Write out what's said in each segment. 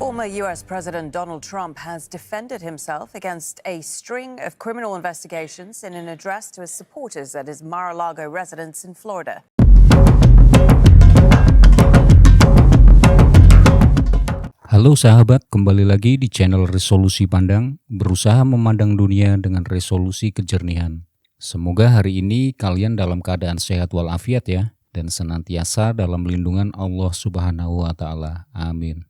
Former U.S. President Donald Trump has defended himself against a string of criminal investigations in an address to his supporters at his Mar-a-Lago residence in Florida. Halo sahabat, kembali lagi di channel Resolusi Pandang, berusaha memandang dunia dengan resolusi kejernihan. Semoga hari ini kalian dalam keadaan sehat walafiat ya, dan senantiasa dalam lindungan Allah Subhanahu wa Ta'ala. Amin.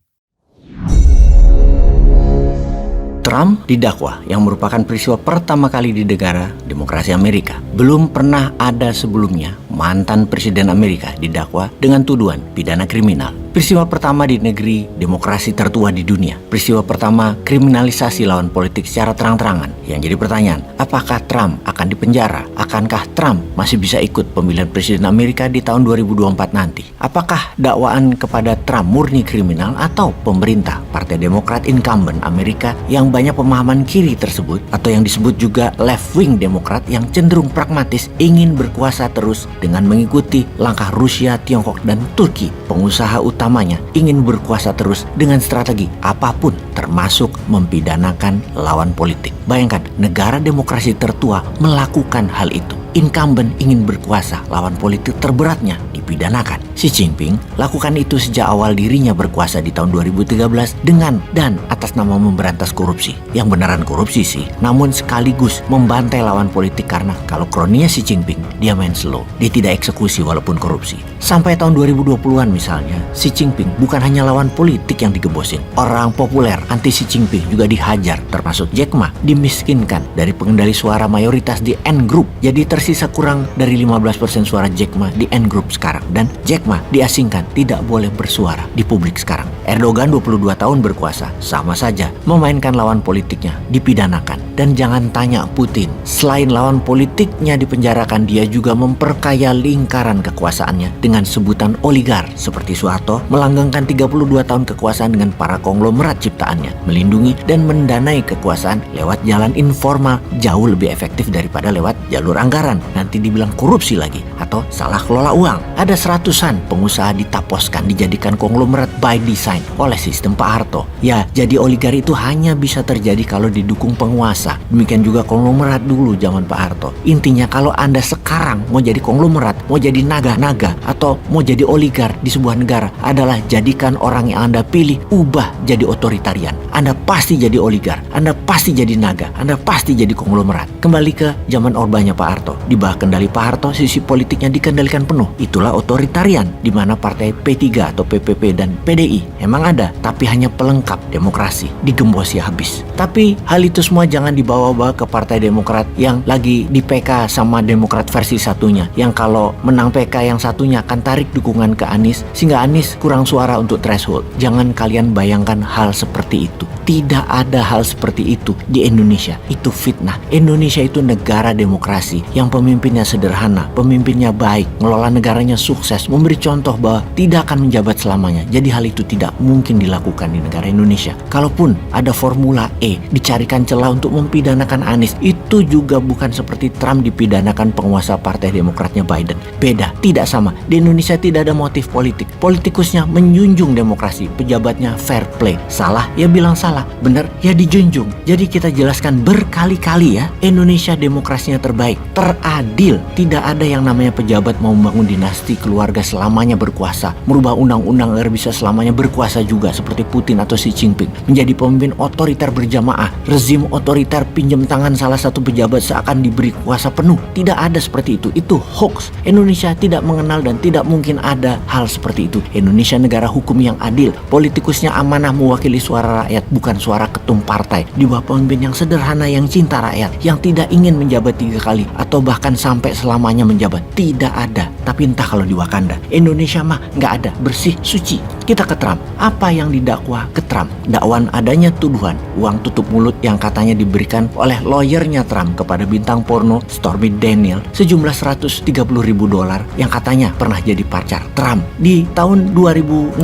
Trump didakwa yang merupakan peristiwa pertama kali di negara demokrasi Amerika. Belum pernah ada sebelumnya mantan presiden Amerika didakwa dengan tuduhan pidana kriminal. Peristiwa pertama di negeri demokrasi tertua di dunia. Peristiwa pertama kriminalisasi lawan politik secara terang-terangan. Yang jadi pertanyaan, apakah Trump akan dipenjara? Akankah Trump masih bisa ikut pemilihan presiden Amerika di tahun 2024 nanti? Apakah dakwaan kepada Trump murni kriminal atau pemerintah Partai Demokrat incumbent Amerika yang banyak pemahaman kiri tersebut atau yang disebut juga left-wing Demokrat yang cenderung pragmatis ingin berkuasa terus dengan mengikuti langkah Rusia, Tiongkok, dan Turki? Pengusaha utamanya ingin berkuasa terus dengan strategi apapun termasuk mempidanakan lawan politik. Bayangkan, negara demokrasi tertua melakukan hal itu. Incumbent ingin berkuasa, lawan politik terberatnya dipidanakan. Xi Jinping lakukan itu sejak awal dirinya berkuasa di tahun 2013 dengan dan atas nama memberantas korupsi. Yang beneran korupsi sih, namun sekaligus membantai lawan politik karena kalau kroninya Xi Jinping, dia main slow. Dia tidak eksekusi walaupun korupsi. Sampai tahun 2020-an misalnya, Xi Jinping bukan hanya lawan politik yang digebosin. Orang populer anti Xi Jinping juga dihajar, termasuk Jack Ma, dimiskinkan dari pengendali suara mayoritas di N Group. Jadi tersisa kurang dari 15% suara Jack Ma di N Group sekarang. Dan Jack Ma diasingkan, tidak boleh bersuara di publik sekarang. Erdogan 22 tahun berkuasa, sama saja memainkan lawan politiknya, dipidanakan. Dan jangan tanya Putin, selain lawan politiknya dipenjarakan, dia juga memperkaya lingkaran kekuasaannya dengan sebutan oligar. Seperti Soeharto melanggengkan 32 tahun kekuasaan dengan para konglomerat ciptaannya, melindungi dan mendanai kekuasaan lewat jalan informal jauh lebih efektif daripada lewat jalur anggaran. Nanti dibilang korupsi lagi atau salah kelola uang. Ada seratusan pengusaha ditaposkan, dijadikan konglomerat by design oleh sistem Pak Harto. Ya, jadi oligar itu hanya bisa terjadi kalau didukung penguasa. Demikian juga konglomerat dulu zaman Pak Harto. Intinya kalau Anda sekarang mau jadi konglomerat, mau jadi naga-naga, atau mau jadi oligar di sebuah negara, adalah jadikan orang yang Anda pilih ubah jadi otoritarian. Anda pasti jadi oligar, Anda pasti jadi naga, Anda pasti jadi konglomerat. Kembali ke zaman Orba-nya Pak Harto. Di bawah kendali Pak Harto, sisi politiknya dikendalikan penuh. Itulah otoritarian, di mana partai P3 atau PPP dan PDI emang ada, tapi hanya pelengkap demokrasi, digembosi habis. Tapi hal itu semua jangan dibawa-bawa ke Partai Demokrat yang lagi di PK sama Demokrat versi satunya, yang kalau menang PK yang satunya akan tarik dukungan ke Anies, sehingga Anies kurang suara untuk threshold. Jangan kalian bayangkan hal seperti itu. Tidak ada hal seperti itu di Indonesia. Itu fitnah. Indonesia itu negara demokrasi yang pemimpinnya sederhana, pemimpinnya baik, ngelola negaranya sukses, memberi contoh bahwa tidak akan menjabat selamanya. Jadi hal itu tidak mungkin dilakukan di negara Indonesia. Kalaupun ada formula E, dicarikan celah untuk mempidanakan Anies, itu juga bukan seperti Trump dipidanakan penguasa Partai Demokratnya Biden. Beda, tidak sama. Di Indonesia tidak ada motif politik. Politikusnya menjunjung demokrasi, pejabatnya fair play. Salah, ya bilang salah. Benar, ya dijunjung. Jadi kita jelaskan berkali-kali ya, Indonesia demokrasinya terbaik, teradil. Tidak ada yang namanya pejabat mau membangun dinasti keluarga selamanya berkuasa, merubah undang-undang agar bisa selamanya berkuasa juga seperti Putin atau Xi Jinping, menjadi pemimpin otoriter berjamaah, rezim otoriter pinjam tangan salah satu pejabat seakan diberi kuasa penuh. Tidak ada seperti itu. Itu hoax. Indonesia tidak mengenal dan tidak mungkin ada hal seperti itu. Indonesia negara hukum yang adil, politikusnya amanah mewakili suara rakyat, bukan suara ketum partai, di bawah pemimpin yang sederhana, yang cinta rakyat, yang tidak ingin menjabat 3 kali atau bahkan sampai selamanya menjabat. Tidak ada. Tapi entah kalau di Wakanda, Indonesia mah nggak ada, bersih, suci. Kita ke Trump. Apa yang didakwa ke Trump? Dakwaan adanya tuduhan uang tutup mulut yang katanya diberikan oleh lawyernya Trump kepada bintang porno Stormy Daniels sejumlah $130.000 yang katanya pernah jadi pacar Trump di tahun 2016,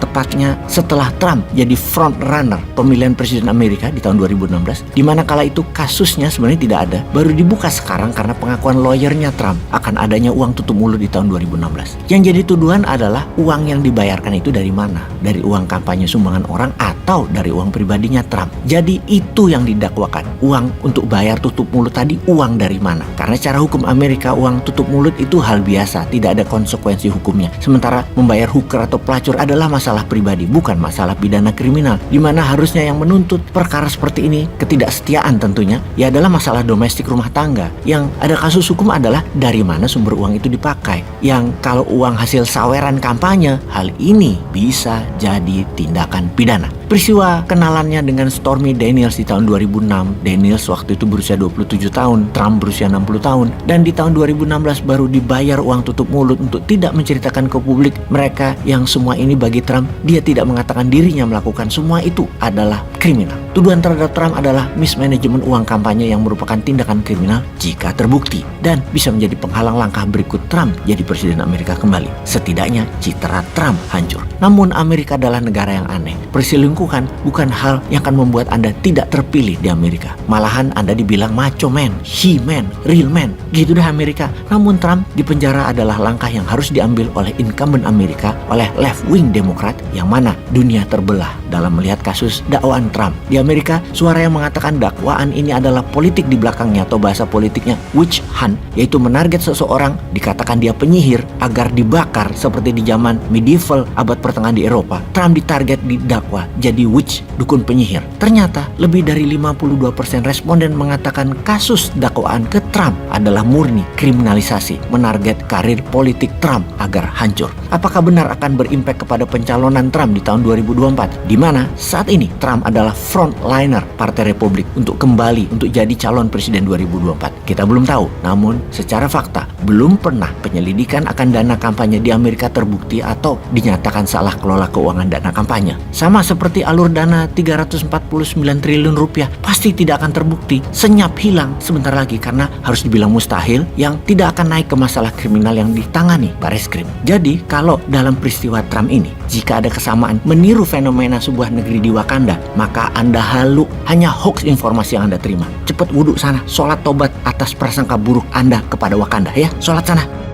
tepatnya setelah Trump jadi front runner pemilihan presiden Amerika di tahun 2016, di mana kala itu kasusnya sebenarnya tidak ada, baru dibuka sekarang karena pengakuan lawyernya Trump akan adanya uang tutup mulut di tahun 2016. Yang jadi tuduhan adalah uang yang dibayarkan itu dari mana? Dari uang kampanye sumbangan orang atau dari uang pribadinya Trump? Jadi itu yang didakwakan. Uang untuk bayar tutup mulut tadi, uang dari mana? Karena secara hukum Amerika, uang tutup mulut itu hal biasa, tidak ada konsekuensi hukumnya. Sementara membayar hooker atau pelacur adalah masalah pribadi, bukan masalah pidana kriminal, di mana harusnya yang menuntut perkara seperti ini, ketidaksetiaan tentunya, ya adalah masalah domestik rumah tangga. Yang ada kasus hukum adalah dari mana sumber uang itu dipakai. Yang kalau uang hasil saweran kampanye, hal ini bisa jadi tindakan pidana. Peristiwa kenalannya dengan Stormy Daniels di tahun 2006, Daniels waktu itu berusia 27 tahun, Trump berusia 60 tahun, dan di tahun 2016 baru dibayar uang tutup mulut untuk tidak menceritakan ke publik mereka yang semua ini bagi Trump, dia tidak mengatakan dirinya melakukan semua itu adalah kriminal. Tuduhan terhadap Trump adalah mismanajemen uang kampanye yang merupakan tindakan kriminal jika terbukti dan bisa menjadi penghalang langkah berikut Trump jadi presiden Amerika kembali. Setidaknya citra Trump hancur. Namun Amerika adalah negara yang aneh. Perselingkuhan bukan hal yang akan membuat Anda tidak terpilih di Amerika. Malahan Anda dibilang macho man, he man, real man. Gitu dah Amerika. Namun Trump di penjara adalah langkah yang harus diambil oleh incumbent Amerika, oleh left wing Demokrat, yang mana dunia terbelah dalam melihat kasus dakwaan Trump. Di Amerika, suara yang mengatakan dakwaan ini adalah politik di belakangnya atau bahasa politiknya witch hunt, yaitu menarget seseorang, dikatakan dia penyihir agar dibakar seperti di zaman medieval abad pertengahan di Eropa. Trump ditarget didakwa jadi witch, dukun penyihir. Ternyata lebih dari 52% responden mengatakan kasus dakwaan ke Trump adalah murni kriminalisasi, menarget karir politik Trump agar hancur. Apakah benar akan berimpak kepada pencalonan Trump di tahun 2024, di mana saat ini Trump adalah frontliner Partai Republik untuk kembali untuk jadi calon presiden 2024? Kita belum tahu, namun secara fakta belum pernah penyelidikan akan dana kampanye di Amerika terbukti atau dinyatakan salah kelola keuangan dana kampanye. Sama seperti alur dana 349 triliun rupiah pasti tidak akan terbukti, senyap hilang sebentar lagi karena harus dibilang mustahil, yang tidak akan naik ke masalah kriminal yang ditangani Bareskrim. Jadi kalau dalam peristiwa Trump ini, jika ada kesamaan meniru fenomena sebuah negeri di Wakanda, maka Anda halu, hanya hoax informasi yang Anda terima. Cepat wudhu sana, sholat tobat atas prasangka buruk Anda kepada Wakanda ya, sholat sana.